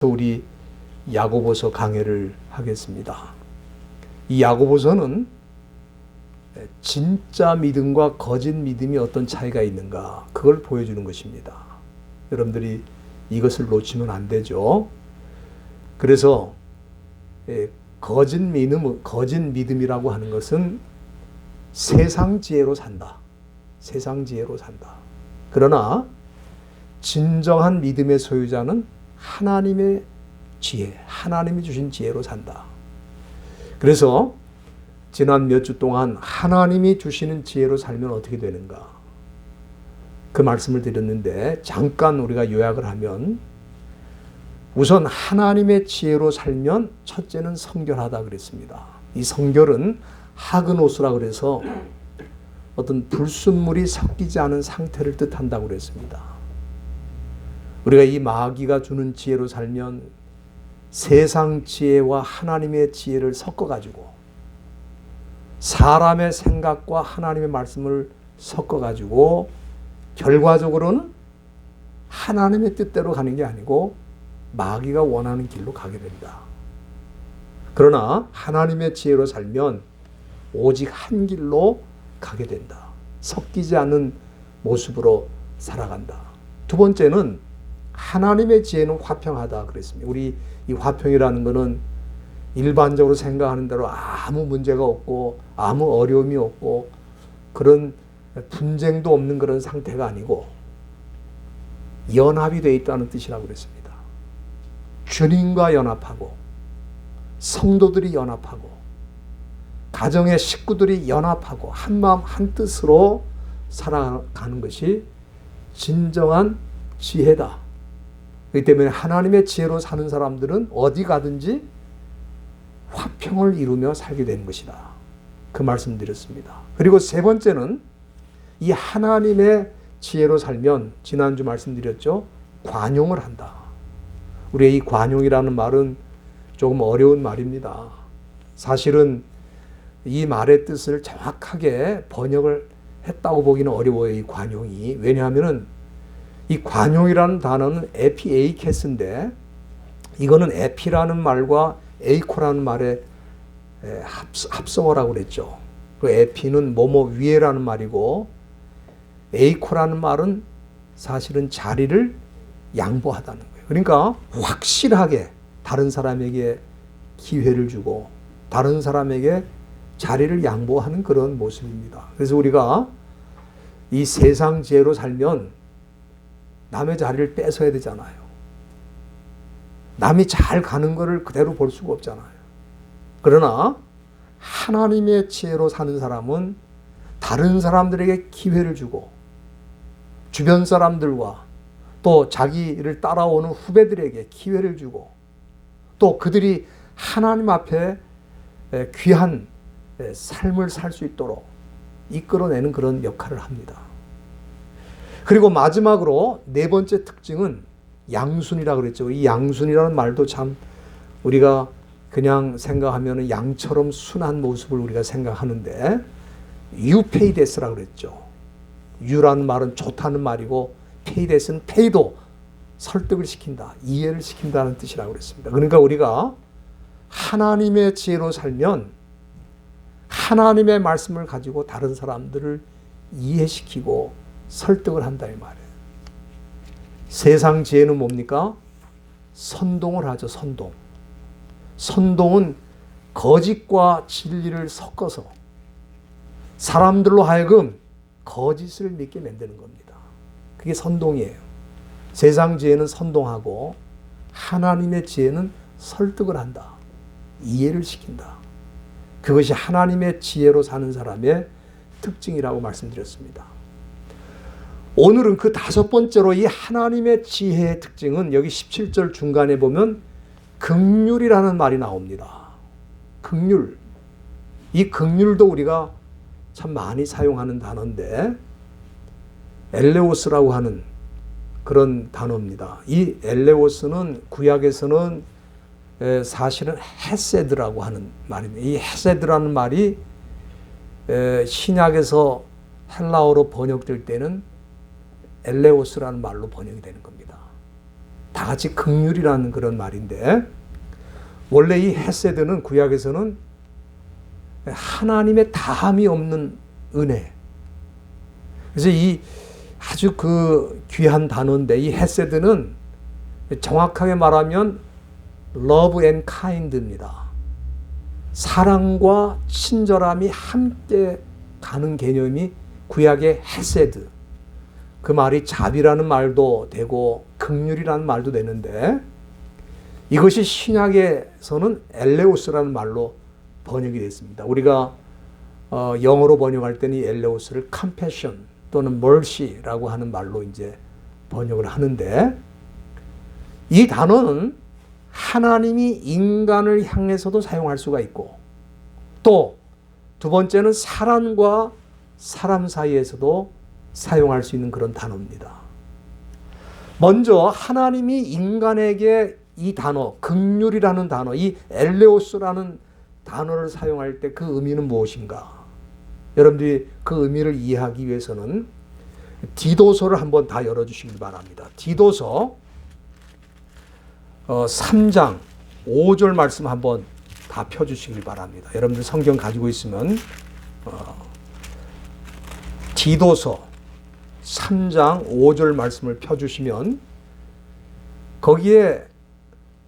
우리 야고보서 강해를 하겠습니다. 이 야고보서는 진짜 믿음과 거짓 믿음이 어떤 차이가 있는가, 그걸 보여주는 것입니다. 여러분들이 이것을 놓치면 안 되죠. 그래서 거짓 믿음이라고 하는 것은 세상 지혜로 산다. 세상 지혜로 산다. 그러나 진정한 믿음의 소유자는 하나님의 지혜, 하나님이 주신 지혜로 산다. 그래서 지난 몇 주 동안 하나님이 주시는 지혜로 살면 어떻게 되는가, 그 말씀을 드렸는데, 잠깐 우리가 요약을 하면, 우선 하나님의 지혜로 살면 첫째는 성결하다 그랬습니다. 이 성결은 하그노스라 그래서 어떤 불순물이 섞이지 않은 상태를 뜻한다고 그랬습니다. 우리가 이 마귀가 주는 지혜로 살면 세상 지혜와 하나님의 지혜를 섞어가지고, 사람의 생각과 하나님의 말씀을 섞어가지고 결과적으로는 하나님의 뜻대로 가는 게 아니고 마귀가 원하는 길로 가게 된다. 그러나 하나님의 지혜로 살면 오직 한 길로 가게 된다. 섞이지 않는 모습으로 살아간다. 두 번째는 하나님의 지혜는 화평하다 그랬습니다. 우리 이 화평이라는 것은 일반적으로 생각하는 대로 아무 문제가 없고 아무 어려움이 없고 그런 분쟁도 없는 그런 상태가 아니고 연합이 되어 있다는 뜻이라고 그랬습니다. 주님과 연합하고 성도들이 연합하고 가정의 식구들이 연합하고 한 마음 한 뜻으로 살아가는 것이 진정한 지혜다. 그렇기 때문에 하나님의 지혜로 사는 사람들은 어디 가든지 화평을 이루며 살게 되는 것이다. 그 말씀 드렸습니다. 그리고 세 번째는 이 하나님의 지혜로 살면, 지난주 말씀드렸죠, 관용을 한다. 우리의 이 관용이라는 말은 조금 어려운 말입니다. 사실은 이 말의 뜻을 정확하게 번역을 했다고 보기는 어려워요, 이 관용이. 왜냐하면 이 관용이라는 단어는 에피에이케스인데, 이거는 에피라는 말과 에이코라는 말의 합성어라고 그랬죠. 그 에피는 뭐뭐 위에라는 말이고, 에이코라는 말은 사실은 자리를 양보하다는 거예요. 그러니까 확실하게 다른 사람에게 기회를 주고 다른 사람에게 자리를 양보하는 그런 모습입니다. 그래서 우리가 이 세상 지혜로 살면 남의 자리를 뺏어야 되잖아요. 남이 잘 가는 것을 그대로 볼 수가 없잖아요. 그러나 하나님의 지혜로 사는 사람은 다른 사람들에게 기회를 주고 주변 사람들과 또 자기를 따라오는 후배들에게 기회를 주고 또 그들이 하나님 앞에 귀한 삶을 살 수 있도록 이끌어내는 그런 역할을 합니다. 그리고 마지막으로 네 번째 특징은 양순이라고 그랬죠. 이 양순이라는 말도 참 우리가 그냥 생각하면 양처럼 순한 모습을 우리가 생각하는데, 유페이데스라고 그랬죠. 유라는 말은 좋다는 말이고 페이데스는 페이도 설득을 시킨다, 이해를 시킨다는 뜻이라고 그랬습니다. 그러니까 우리가 하나님의 지혜로 살면 하나님의 말씀을 가지고 다른 사람들을 이해시키고 설득을 한다 이 말이에요. 세상 지혜는 뭡니까? 선동을 하죠. 선동. 선동은 거짓과 진리를 섞어서 사람들로 하여금 거짓을 믿게 만드는 겁니다. 그게 선동이에요. 세상 지혜는 선동하고 하나님의 지혜는 설득을 한다. 이해를 시킨다. 그것이 하나님의 지혜로 사는 사람의 특징이라고 말씀드렸습니다. 오늘은 그 다섯 번째로 이 하나님의 지혜의 특징은 여기 17절 중간에 보면 긍휼이라는 말이 나옵니다. 긍휼. 이 긍휼도 우리가 참 많이 사용하는 단어인데 엘레오스라고 하는 그런 단어입니다. 이 엘레오스는 구약에서는 사실은 헤세드라고 하는 말입니다. 이 헤세드라는 말이 신약에서 헬라어로 번역될 때는 엘레오스라는 말로 번역이 되는 겁니다. 다 같이 긍휼이라는 그런 말인데, 원래 이 헤세드는 구약에서는 하나님의 다함이 없는 은혜. 그래서 이 아주 그 귀한 단어인데, 이 헤세드는 정확하게 말하면 love and kind입니다. 사랑과 친절함이 함께 가는 개념이 구약의 헤세드. 그 말이 자비라는 말도 되고 긍휼이라는 말도 되는데, 이것이 신약에서는 엘레오스라는 말로 번역이 됐습니다. 우리가 영어로 번역할 때는 이 엘레오스를 compassion 또는 mercy라고 하는 말로 이제 번역을 하는데, 이 단어는 하나님이 인간을 향해서도 사용할 수가 있고, 또 두 번째는 사람과 사람 사이에서도 사용할 수 있는 그런 단어입니다. 먼저 하나님이 인간에게 이 단어, 긍휼이라는 단어, 이 엘레오스라는 단어를 사용할 때 그 의미는 무엇인가? 여러분들이 그 의미를 이해하기 위해서는 디도서를 한번 다 열어주시길 바랍니다. 디도서 3장 5절 말씀 한번 다 펴주시길 바랍니다. 여러분들 성경 가지고 있으면 디도서 3장 5절 말씀을 펴주시면 거기에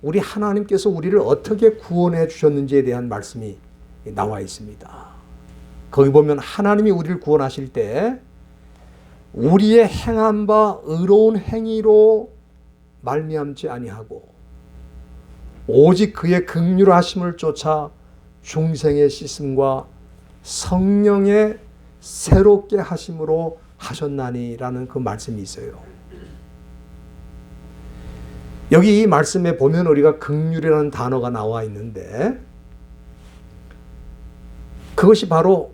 우리 하나님께서 우리를 어떻게 구원해 주셨는지에 대한 말씀이 나와 있습니다. 거기 보면 하나님이 우리를 구원하실 때 우리의 행한 바 의로운 행위로 말미암지 아니하고 오직 그의 긍휼하심을 쫓아 중생의 씻음과 성령의 새롭게 하심으로 하셨나니라는 그 말씀이 있어요. 여기 이 말씀에 보면 우리가 긍휼이라는 단어가 나와 있는데, 그것이 바로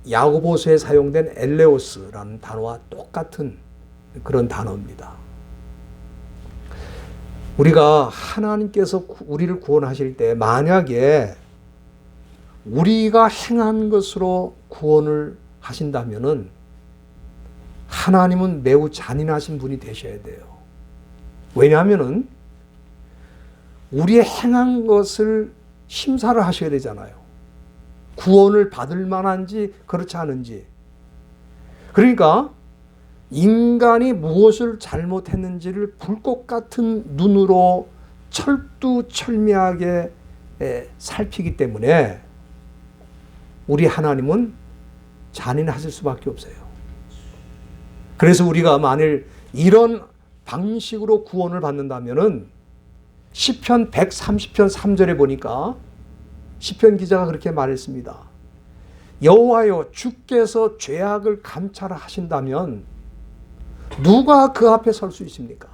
야고보서에 사용된 엘레오스라는 단어와 똑같은 그런 단어입니다. 우리가 하나님께서 우리를 구원하실 때 만약에 우리가 행한 것으로 구원을 하신다면은 하나님은 매우 잔인하신 분이 되셔야 돼요. 왜냐하면은 우리의 행한 것을 심사를 하셔야 되잖아요. 구원을 받을 만한지 그렇지 않은지. 그러니까 인간이 무엇을 잘못했는지를 불꽃 같은 눈으로 철두철미하게 살피기 때문에 우리 하나님은 잔인하실 수밖에 없어요. 그래서 우리가 만일 이런 방식으로 구원을 받는다면은 시편 130편 3절에 보니까 시편 기자가 그렇게 말했습니다. 여호와여, 주께서 죄악을 감찰하신다면 누가 그 앞에 설 수 있습니까?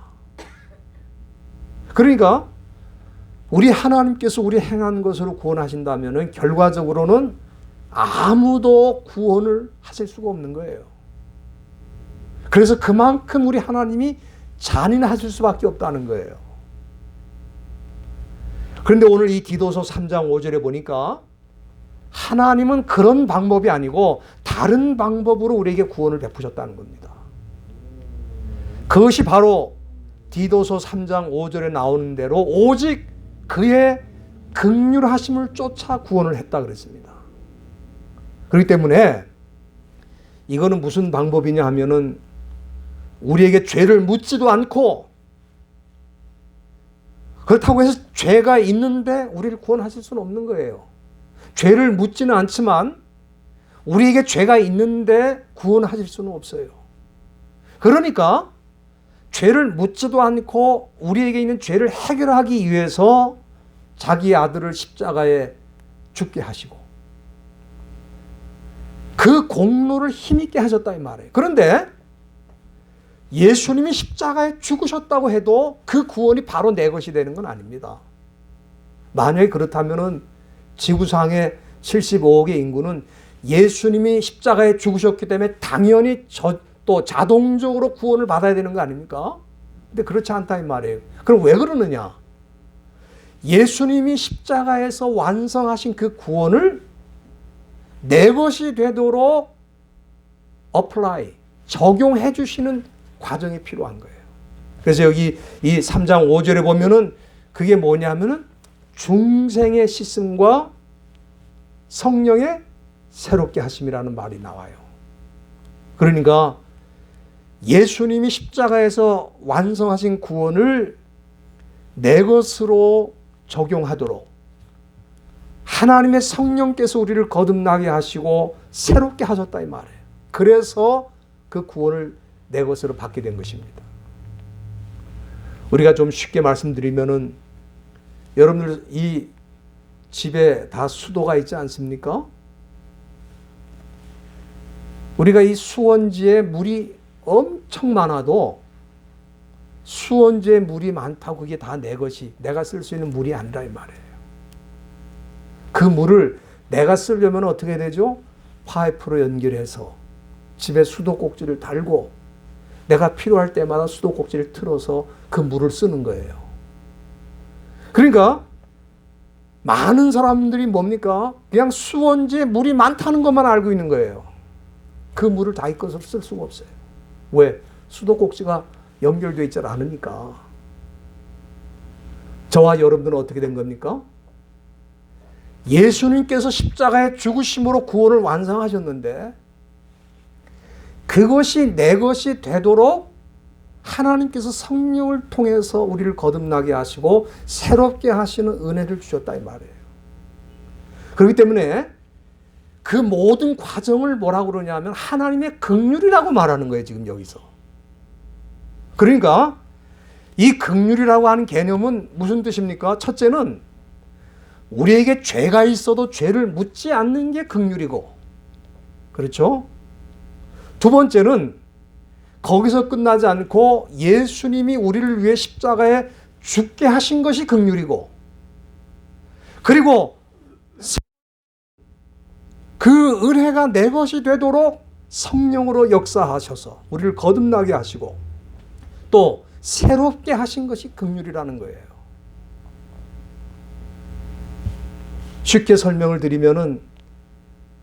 그러니까 우리 하나님께서 우리 행한 것으로 구원하신다면 결과적으로는 아무도 구원을 하실 수가 없는 거예요. 그래서 그만큼 우리 하나님이 잔인하실 수밖에 없다는 거예요. 그런데 오늘 이 디도서 3장 5절에 보니까 하나님은 그런 방법이 아니고 다른 방법으로 우리에게 구원을 베푸셨다는 겁니다. 그것이 바로 디도서 3장 5절에 나오는 대로 오직 그의 긍휼하심을 쫓아 구원을 했다 그랬습니다. 그렇기 때문에 이거는 무슨 방법이냐 하면은 우리에게 죄를 묻지도 않고, 그렇다고 해서 죄가 있는데 우리를 구원하실 수는 없는 거예요. 죄를 묻지는 않지만 우리에게 죄가 있는데 구원하실 수는 없어요. 그러니까 죄를 묻지도 않고 우리에게 있는 죄를 해결하기 위해서 자기 아들을 십자가에 죽게 하시고 그 공로를 힘있게 하셨다 이 말이에요. 그런데 예수님이 십자가에 죽으셨다고 해도 그 구원이 바로 내 것이 되는 건 아닙니다. 만약에 그렇다면은 지구상의 75억의 인구는 예수님이 십자가에 죽으셨기 때문에 당연히 또 자동적으로 구원을 받아야 되는 거 아닙니까? 근데 그렇지 않다 이 말이에요. 그럼 왜 그러느냐? 예수님이 십자가에서 완성하신 그 구원을 내 것이 되도록 적용해 주시는 과정이 필요한 거예요. 그래서 여기 이 3장 5절에 보면은 그게 뭐냐면은 중생의 씻음과 성령의 새롭게 하심이라는 말이 나와요. 그러니까 예수님이 십자가에서 완성하신 구원을 내 것으로 적용하도록 하나님의 성령께서 우리를 거듭나게 하시고 새롭게 하셨다 이 말이에요. 그래서 그 구원을 내 것으로 받게 된 것입니다. 우리가 좀 쉽게 말씀드리면은 여러분들 이 집에 다 수도가 있지 않습니까? 우리가 이 수원지에 물이 엄청 많아도 수원지에 물이 많다고 그게 다 내 것이 내가 쓸 수 있는 물이 아니라 이 말이에요. 그 물을 내가 쓰려면 어떻게 되죠? 파이프로 연결해서 집에 수도꼭지를 달고 내가 필요할 때마다 수도꼭지를 틀어서 그 물을 쓰는 거예요. 그러니까 많은 사람들이 뭡니까? 그냥 수원지에 물이 많다는 것만 알고 있는 거예요. 그 물을 다 것으로 쓸 수가 없어요. 왜? 수도꼭지가 연결되어 있지 않으니까. 저와 여러분들은 어떻게 된 겁니까? 예수님께서 십자가의 죽으심으로 구원을 완성하셨는데 그것이 내 것이 되도록 하나님께서 성령을 통해서 우리를 거듭나게 하시고 새롭게 하시는 은혜를 주셨다 이 말이에요. 그렇기 때문에 그 모든 과정을 뭐라고 그러냐면 하나님의 긍휼이라고 말하는 거예요. 지금 여기서. 그러니까 이 긍휼이라고 하는 개념은 무슨 뜻입니까? 첫째는 우리에게 죄가 있어도 죄를 묻지 않는 게 긍휼이고, 그렇죠? 두 번째는 거기서 끝나지 않고 예수님이 우리를 위해 십자가에 죽게 하신 것이 긍휼이고, 그리고 그 은혜가 내 것이 되도록 성령으로 역사하셔서 우리를 거듭나게 하시고 또 새롭게 하신 것이 긍휼이라는 거예요. 쉽게 설명을 드리면은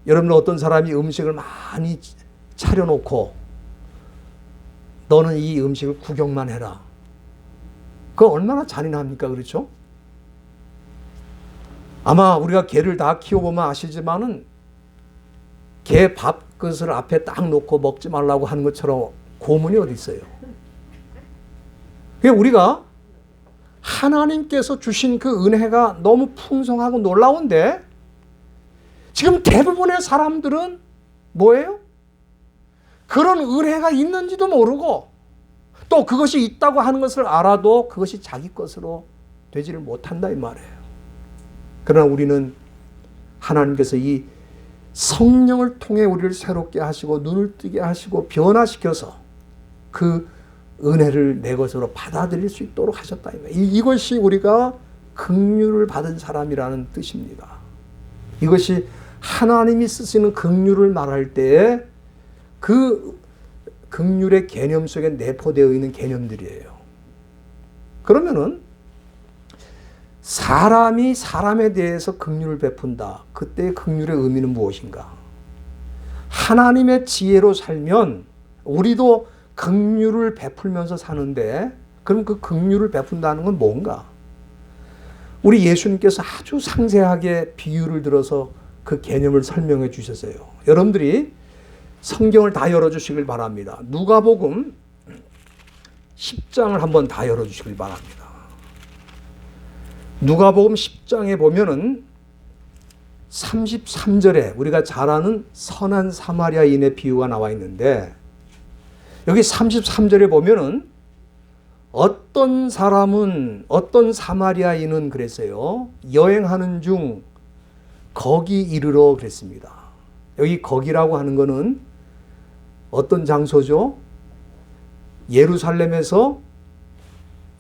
여러분 어떤 사람이 음식을 많이 차려놓고 너는 이 음식을 구경만 해라. 그거 얼마나 잔인합니까? 그렇죠? 아마 우리가 개를 다 키워보면 아시지만은 개 밥그릇을 앞에 딱 놓고 먹지 말라고 하는 것처럼 고문이 어디 있어요? 그러니까 우리가 하나님께서 주신 그 은혜가 너무 풍성하고 놀라운데 지금 대부분의 사람들은 뭐예요? 그런 은혜가 있는지도 모르고 또 그것이 있다고 하는 것을 알아도 그것이 자기 것으로 되지를 못한다 이 말이에요. 그러나 우리는 하나님께서 이 성령을 통해 우리를 새롭게 하시고 눈을 뜨게 하시고 변화시켜서 그 은혜를 내 것으로 받아들일 수 있도록 하셨다. 이것이 우리가 긍휼을 받은 사람이라는 뜻입니다. 이것이 하나님이 쓰시는 긍휼을 말할 때에 그 긍휼의 개념 속에 내포되어 있는 개념들이에요. 그러면은 사람이 사람에 대해서 긍휼을 베푼다. 그때의 긍휼의 의미는 무엇인가? 하나님의 지혜로 살면 우리도 긍휼을 베풀면서 사는데 그럼 그 긍휼을 베푼다는 건 뭔가? 우리 예수님께서 아주 상세하게 비유를 들어서 그 개념을 설명해 주셨어요. 여러분들이 성경을 다 열어주시길 바랍니다. 누가복음 10장을 한번 다 열어주시길 바랍니다. 누가복음 10장에 보면은 33절에 우리가 잘 아는 선한 사마리아인의 비유가 나와 있는데 여기 33절에 보면은 어떤 사람은 어떤 사마리아인은 그랬어요. 여행하는 중 거기 이르러 그랬습니다. 여기 거기라고 하는 거는 어떤 장소죠? 예루살렘에서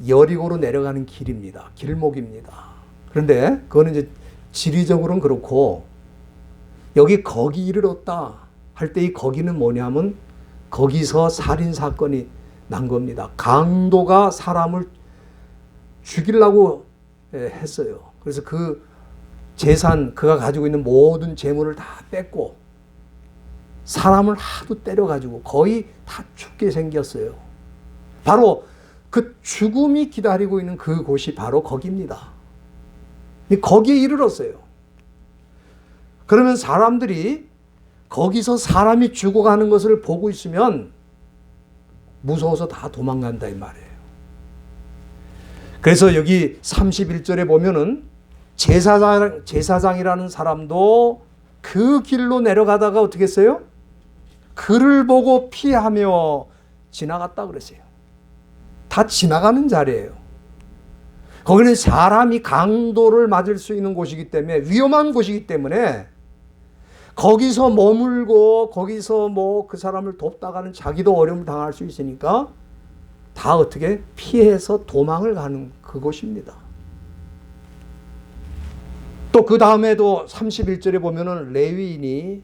여리고로 내려가는 길입니다. 길목입니다. 그런데 그거는 이제 지리적으로는 그렇고 여기 거기 이르렀다 할 때 이 거기는 뭐냐면 거기서 살인 사건이 난 겁니다. 강도가 사람을 죽이려고 했어요. 그래서 그 재산, 그가 가지고 있는 모든 재물을 다 뺏고 사람을 하도 때려가지고 거의 다 죽게 생겼어요. 바로 그 죽음이 기다리고 있는 그곳이 바로 거기입니다. 거기에 이르렀어요. 그러면 사람들이 거기서 사람이 죽어가는 것을 보고 있으면 무서워서 다 도망간다 이 말이에요. 그래서 여기 31절에 보면은 제사장이라는 사람도 그 길로 내려가다가 어떻게 했어요? 그를 보고 피하며 지나갔다 그랬어요. 다 지나가는 자리예요. 거기는 사람이 강도를 맞을 수 있는 곳이기 때문에, 위험한 곳이기 때문에 거기서 머물고 거기서 뭐 그 사람을 돕다가는 자기도 어려움을 당할 수 있으니까 다 어떻게 피해서 도망을 가는 그곳입니다. 또 그 다음에도 31절에 보면은 레위인이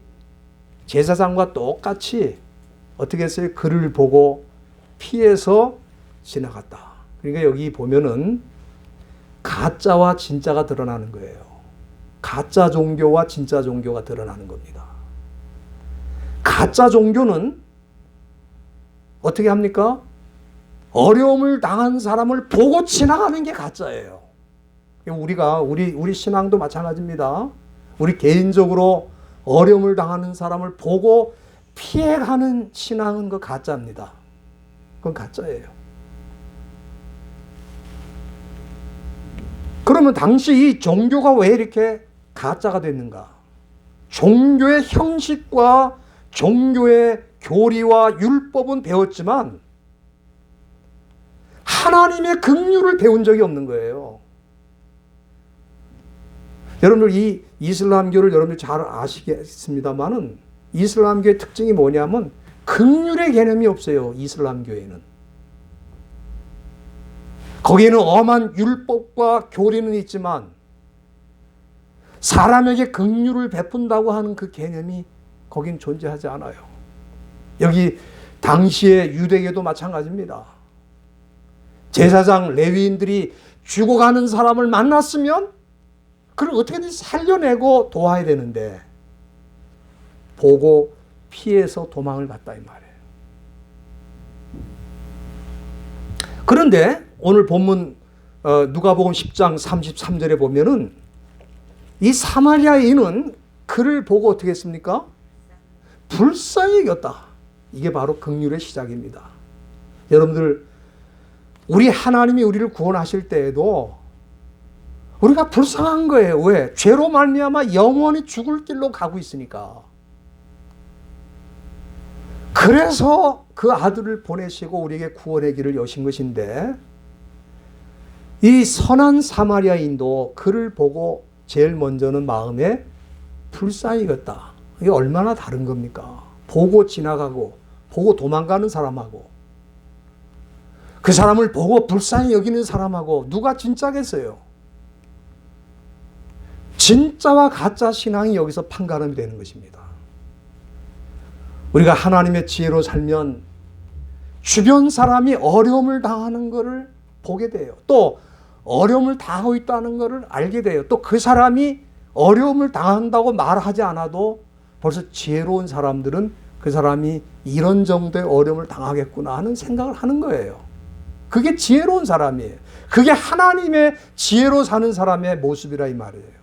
제사장과 똑같이 어떻게 했어요? 그를 보고 피해서 지나갔다. 그러니까 여기 보면은 가짜와 진짜가 드러나는 거예요. 가짜 종교와 진짜 종교가 드러나는 겁니다. 가짜 종교는 어떻게 합니까? 어려움을 당한 사람을 보고 지나가는 게 가짜예요. 우리 신앙도 마찬가지입니다. 우리 개인적으로 어려움을 당하는 사람을 보고 피해가는 신앙은 그 가짜입니다. 그건 가짜예요. 그러면 당시 이 종교가 왜 이렇게 가짜가 됐는가? 종교의 형식과 종교의 교리와 율법은 배웠지만 하나님의 긍휼을 배운 적이 없는 거예요. 여러분들 이 이슬람교를 여러분들 잘 아시겠습니다만은 이슬람교의 특징이 뭐냐면 긍휼의 개념이 없어요. 이슬람교에는. 거기에는 엄한 율법과 교리는 있지만 사람에게 긍휼을 베푼다고 하는 그 개념이 거긴 존재하지 않아요. 여기 당시의 유대교도 마찬가지입니다. 제사장 레위인들이 죽어가는 사람을 만났으면 그걸 어떻게든 살려내고 도와야 되는데 보고 피해서 도망을 갔다 이 말이에요. 그런데 오늘 본문 누가복음 10장 33절에 보면은 이 사마리아인은 그를 보고 어떻게 했습니까? 불쌍히 여겼다. 이게 바로 긍휼의 시작입니다. 여러분들 우리 하나님이 우리를 구원하실 때에도 우리가 불쌍한 거예요. 왜? 죄로 말미암아 영원히 죽을 길로 가고 있으니까. 그래서 그 아들을 보내시고 우리에게 구원의 길을 여신 것인데 이 선한 사마리아인도 그를 보고 제일 먼저는 마음에 불쌍히 여겼다. 이게 얼마나 다른 겁니까? 보고 지나가고 보고 도망가는 사람하고 그 사람을 보고 불쌍히 여기는 사람하고 누가 진짜겠어요? 진짜와 가짜 신앙이 여기서 판가름이 되는 것입니다. 우리가 하나님의 지혜로 살면 주변 사람이 어려움을 당하는 것을 보게 돼요. 또 어려움을 당하고 있다는 것을 알게 돼요. 또 그 사람이 어려움을 당한다고 말하지 않아도 벌써 지혜로운 사람들은 그 사람이 이런 정도의 어려움을 당하겠구나 하는 생각을 하는 거예요. 그게 지혜로운 사람이에요. 그게 하나님의 지혜로 사는 사람의 모습이라 이 말이에요.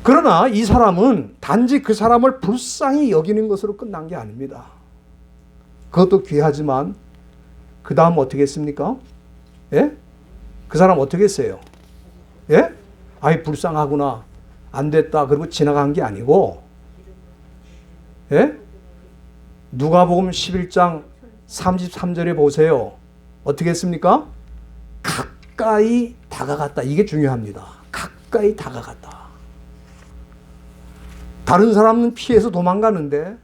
그러나 이 사람은 단지 그 사람을 불쌍히 여기는 것으로 끝난 게 아닙니다. 그것도 귀하지만 그 다음 어떻게 했습니까? 예? 그 사람 어떻게 했어요? 예? 아이 불쌍하구나. 안 됐다. 그리고 지나간 게 아니고 예? 누가복음 11장 33절에 보세요. 어떻게 했습니까? 가까이 다가갔다. 이게 중요합니다. 가까이 다가갔다. 다른 사람은 피해서 도망가는데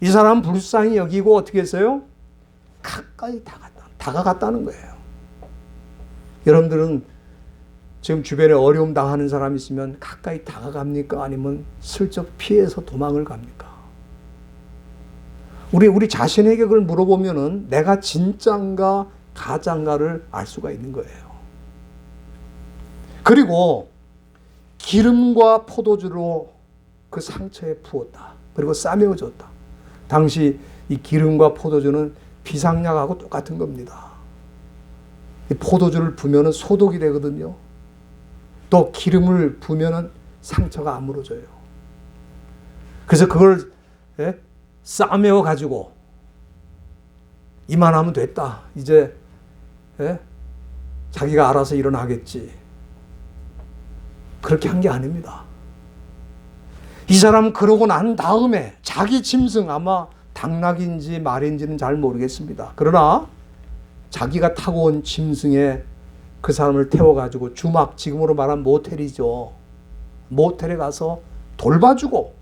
이 사람은 불쌍히 여기고 어떻게 했어요? 가까이 다가갔다는 거예요. 여러분들은 지금 주변에 어려움 당하는 사람이 있으면 가까이 다가갑니까? 아니면 슬쩍 피해서 도망을 갑니까? 우리 자신에게 그걸 물어보면은 내가 진짜인가 가짜인가를 알 수가 있는 거예요. 그리고 기름과 포도주로 그 상처에 부었다. 그리고 싸매어줬다. 당시 이 기름과 포도주는 비상약하고 똑같은 겁니다. 포도주를 부으면 소독이 되거든요. 또 기름을 부으면 상처가 안 물어져요. 그래서 그걸 싸매어 가지고 이만하면 됐다. 이제 자기가 알아서 일어나겠지. 그렇게 한 게 아닙니다. 이 사람은 그러고 난 다음에 자기 짐승, 아마 당나귀인지 말인지는 잘 모르겠습니다. 그러나 자기가 타고 온 짐승에 그 사람을 태워가지고 주막, 지금으로 말하면 모텔이죠. 모텔에 가서 돌봐주고,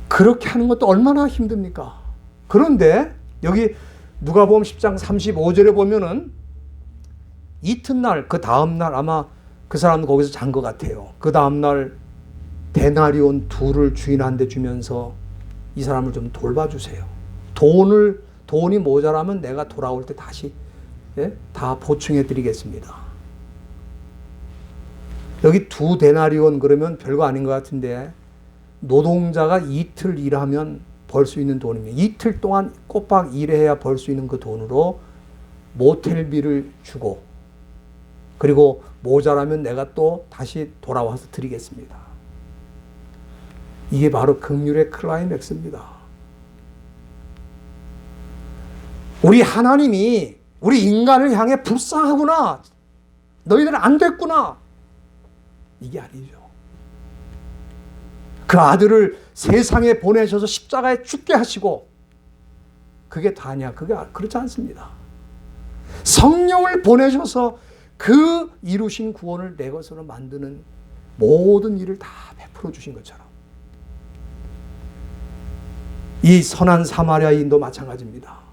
그렇게 하는 것도 얼마나 힘듭니까? 그런데 여기 누가복음 10장 35절에 보면은 이튿날, 그 다음날, 아마 그 사람은 거기서 잔 것 같아요. 그 다음날 데나리온 2를 주인한테 주면서 이 사람을 좀 돌봐주세요. 돈이 모자라면 내가 돌아올 때 다시 다 보충해 드리겠습니다. 여기 2 데나리온 그러면 별거 아닌 것 같은데, 노동자가 이틀 일하면 벌 수 있는 돈입니다. 이틀 동안 꼬박 일해야 벌 수 있는 그 돈으로 모텔비를 주고, 그리고 모자라면 내가 또 다시 돌아와서 드리겠습니다. 이게 바로 긍휼의 클라이맥스입니다. 우리 하나님이 우리 인간을 향해 불쌍하구나, 너희들은 안 됐구나, 이게 아니죠. 그 아들을 세상에 보내셔서 십자가에 죽게 하시고, 그게 다냐? 그게 그렇지 않습니다. 성령을 보내셔서 그 이루신 구원을 내 것으로 만드는 모든 일을 다 베풀어 주신 것처럼, 이 선한 사마리아인도 마찬가지입니다.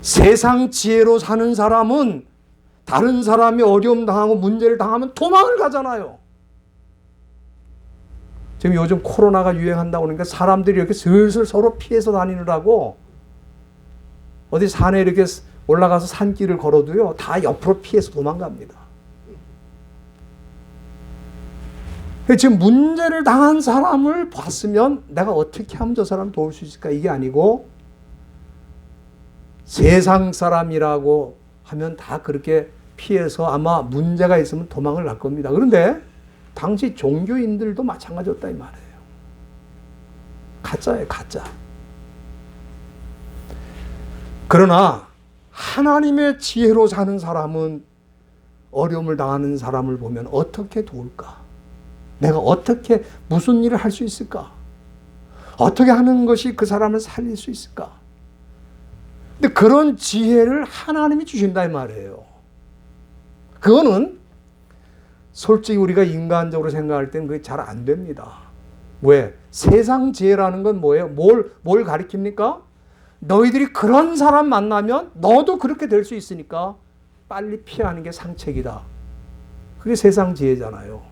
세상 지혜로 사는 사람은 다른 사람이 어려움 당하고 문제를 당하면 도망을 가잖아요. 지금 요즘 코로나가 유행한다고 그러니까 사람들이 이렇게 슬슬 서로 피해서 다니느라고 어디 산에 이렇게 올라가서 산길을 걸어도요, 다 옆으로 피해서 도망갑니다. 지금 문제를 당한 사람을 봤으면 내가 어떻게 하면 저 사람 도울 수 있을까? 이게 아니고, 세상 사람이라고 하면 다 그렇게 피해서 아마 문제가 있으면 도망을 갈 겁니다. 그런데 당시 종교인들도 마찬가지였다 이 말이에요. 가짜예요, 가짜. 그러나 하나님의 지혜로 사는 사람은 어려움을 당하는 사람을 보면 어떻게 도울까? 내가 어떻게, 무슨 일을 할 수 있을까? 어떻게 하는 것이 그 사람을 살릴 수 있을까? 근데 그런 지혜를 하나님이 주신다 이 말이에요. 그거는 솔직히 우리가 인간적으로 생각할 때는 그게 잘 안 됩니다. 왜? 세상 지혜라는 건 뭐예요? 뭘 가리킵니까? 너희들이 그런 사람 만나면 너도 그렇게 될 수 있으니까 빨리 피하는 게 상책이다. 그게 세상 지혜잖아요.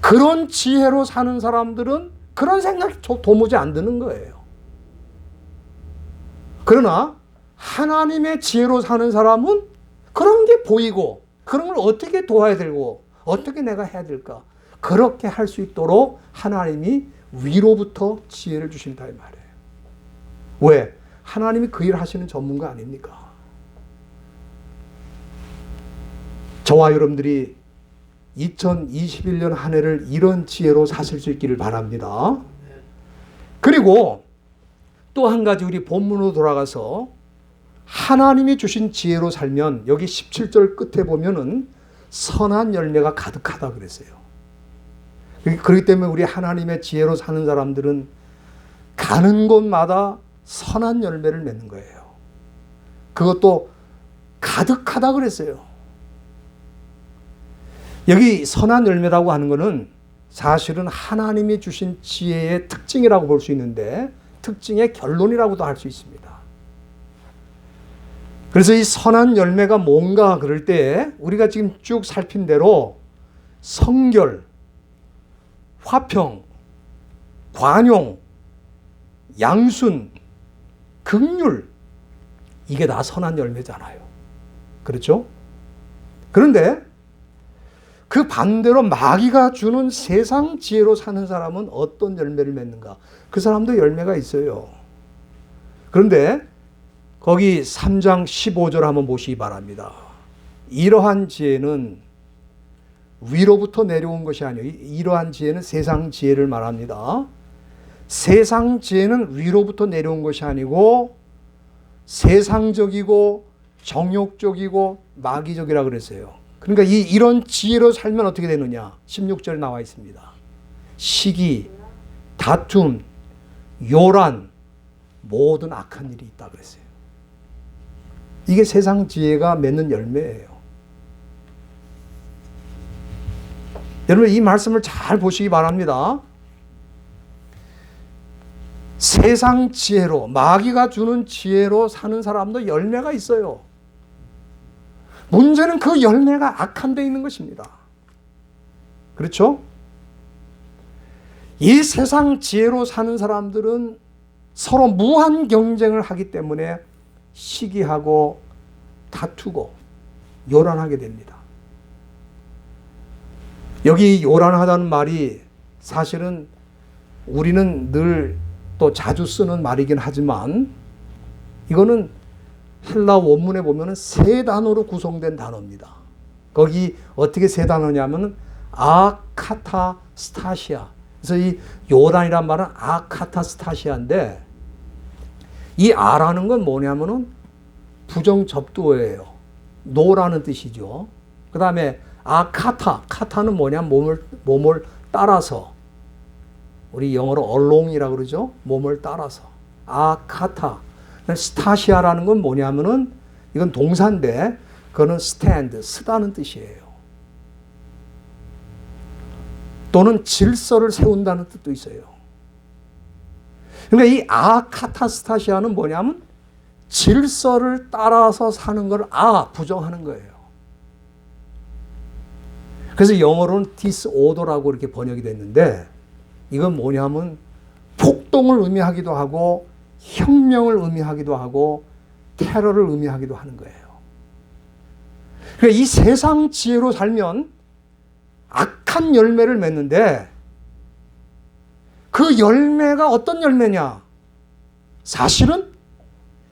그런 지혜로 사는 사람들은 그런 생각이 도무지 안 드는 거예요. 그러나 하나님의 지혜로 사는 사람은 그런 게 보이고, 그런 걸 어떻게 도와야 되고, 어떻게 내가 해야 될까? 그렇게 할 수 있도록 하나님이 위로부터 지혜를 주신다 이 말이에요. 왜? 하나님이 그 일을 하시는 전문가 아닙니까? 저와 여러분들이 2021년 한 해를 이런 지혜로 사실 수 있기를 바랍니다. 그리고 또 한 가지, 우리 본문으로 돌아가서 하나님이 주신 지혜로 살면, 여기 17절 끝에 보면은 선한 열매가 가득하다 그랬어요. 그렇기 때문에 우리 하나님의 지혜로 사는 사람들은 가는 곳마다 선한 열매를 맺는 거예요. 그것도 가득하다 그랬어요. 여기 선한 열매라고 하는 것은 사실은 하나님이 주신 지혜의 특징이라고 볼 수 있는데, 특징의 결론이라고도 할 수 있습니다. 그래서 이 선한 열매가 뭔가 그럴 때 우리가 지금 쭉 살핀 대로 성결, 화평, 관용, 양순, 긍휼, 이게 다 선한 열매잖아요. 그렇죠? 그런데 그 반대로 마귀가 주는 세상 지혜로 사는 사람은 어떤 열매를 맺는가? 그 사람도 열매가 있어요. 그런데 거기 3장 15절 한번 보시기 바랍니다. 이러한 지혜는 위로부터 내려온 것이 아니에요. 이러한 지혜는 세상 지혜를 말합니다. 세상 지혜는 위로부터 내려온 것이 아니고 세상적이고 정욕적이고 마귀적이라 그랬어요. 그러니까 이런 지혜로 살면 어떻게 되느냐? 16절에 나와 있습니다. 시기, 다툼, 요란, 모든 악한 일이 있다 그랬어요. 이게 세상 지혜가 맺는 열매예요. 여러분 이 말씀을 잘 보시기 바랍니다. 세상 지혜로, 마귀가 주는 지혜로 사는 사람도 열매가 있어요. 문제는 그 열매가 악한 데 있는 것입니다. 그렇죠? 이 세상 지혜로 사는 사람들은 서로 무한 경쟁을 하기 때문에 시기하고 다투고 요란하게 됩니다. 여기 요란하다는 말이 사실은 우리는 늘 또 자주 쓰는 말이긴 하지만 이거는 헬라 원문에 보면 세 단어로 구성된 단어입니다. 거기 어떻게 세 단어냐면 아카타스타시아. 그래서 이 요란이란 말은 아카타스타시아인데 이 아라는 건 뭐냐면은 부정접두어예요. 노라는 뜻이죠. 그 다음에 카타는 뭐냐면 몸을 따라서, 우리 영어로 along이라고 그러죠. 몸을 따라서. 카타. 스타시아라는 건 뭐냐면은 이건 동사인데 그거는 stand, 쓰다는 뜻이에요. 또는 질서를 세운다는 뜻도 있어요. 그러니까 이 카타스타시아는 뭐냐면 질서를 따라서 사는 걸 부정하는 거예요. 그래서 영어로는 disorder라고 이렇게 번역이 됐는데 이건 뭐냐면 폭동을 의미하기도 하고 혁명을 의미하기도 하고 테러를 의미하기도 하는 거예요. 그러니까 이 세상 지혜로 살면 악한 열매를 맺는데 그 열매가 어떤 열매냐? 사실은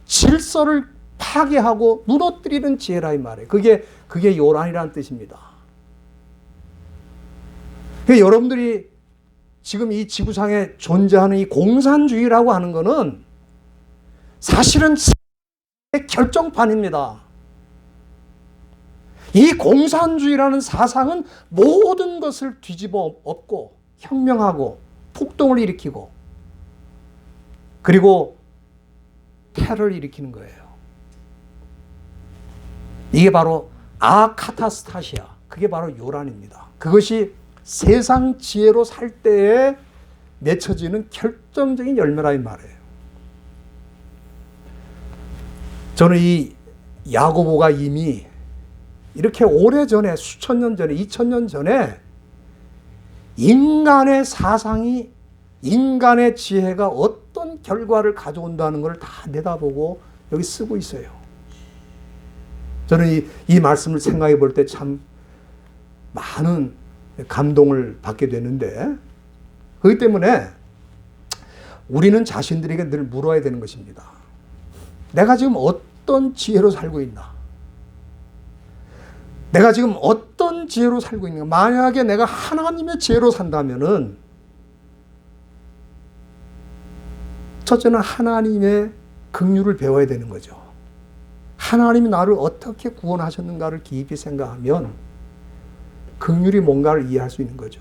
질서를 파괴하고 무너뜨리는 지혜라 이 말이에요. 그게 요란이라는 뜻입니다. 그러니까 여러분들이 지금 이 지구상에 존재하는 이 공산주의라고 하는 것은 사실은 결정판입니다. 이 공산주의라는 사상은 모든 것을 뒤집어 엎고 혁명하고 폭동을 일으키고 그리고 테러를 일으키는 거예요. 이게 바로 아카타스타시아, 그게 바로 요란입니다. 그것이 세상 지혜로 살 때에 맺혀지는 결정적인 열매라 이 말이에요. 저는 이 야고보가 이미 이렇게 오래전에, 수천 년 전에, 2000년 전에 인간의 사상이, 인간의 지혜가 어떤 결과를 가져온다는 걸 다 내다보고 여기 쓰고 있어요. 저는 이 말씀을 생각해 볼 때 참 많은 감동을 받게 되는데, 그렇기 때문에 우리는 자신들에게 늘 물어야 되는 것입니다. 내가 지금 어떤 지혜로 살고 있나? 내가 지금 어떤 지혜로 살고 있는가? 만약에 내가 하나님의 지혜로 산다면은 첫째는 하나님의 긍휼을 배워야 되는 거죠. 하나님이 나를 어떻게 구원하셨는가를 깊이 생각하면 긍휼이 뭔가를 이해할 수 있는 거죠.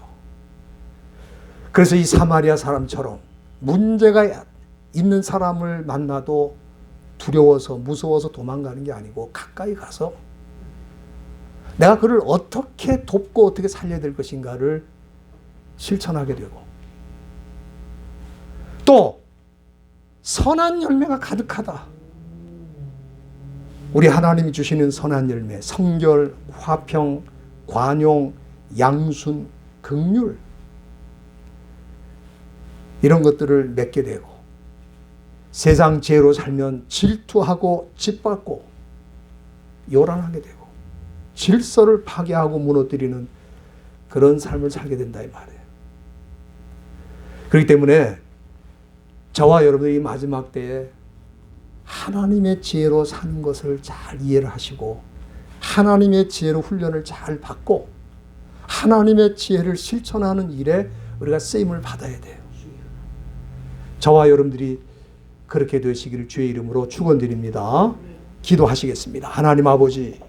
그래서 이 사마리아 사람처럼 문제가 있는 사람을 만나도 두려워서 무서워서 도망가는 게 아니고 가까이 가서 내가 그를 어떻게 돕고 어떻게 살려야 될 것인가를 실천하게 되고, 또 선한 열매가 가득하다. 우리 하나님이 주시는 선한 열매, 성결, 화평, 관용, 양순, 긍휼, 이런 것들을 맺게 되고, 세상 지혜로 살면 질투하고 짓밟고 요란하게 되고 질서를 파괴하고 무너뜨리는 그런 삶을 살게 된다 이 말이에요. 그렇기 때문에 저와 여러분들이 마지막 때에 하나님의 지혜로 사는 것을 잘 이해를 하시고 하나님의 지혜로 훈련을 잘 받고 하나님의 지혜를 실천하는 일에 우리가 쓰임을 받아야 돼요. 저와 여러분들이 그렇게 되시기를 주의 이름으로 축원드립니다. 기도하시겠습니다. 하나님 아버지,